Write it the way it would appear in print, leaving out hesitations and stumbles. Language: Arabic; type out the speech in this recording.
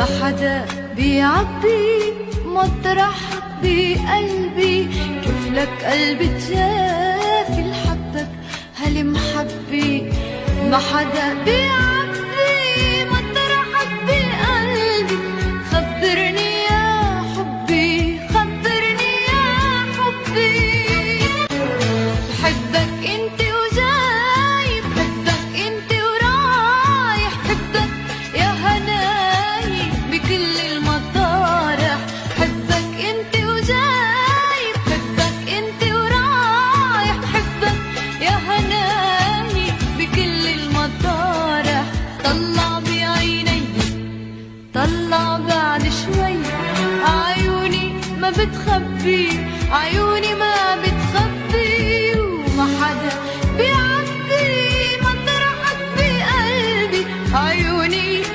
ما حدا بيعبي مطرح بقلبي، كيف لك قلبي تجافي الحبك هالمحبي. ما حدا بيعبي مطرحك بقلبي، خبرني يا حبي خبرني يا حبي. بحبك انت وجاي، بحبك انت ورايح، بحبك يا هناي بكل المطارح. بحبك انت وجاي، بحبك انت ورايح، بحبك يا هناي بكل المطارح. طلع بعيني طلع بعد شوي، عيوني ما بتخبي، عيوني ما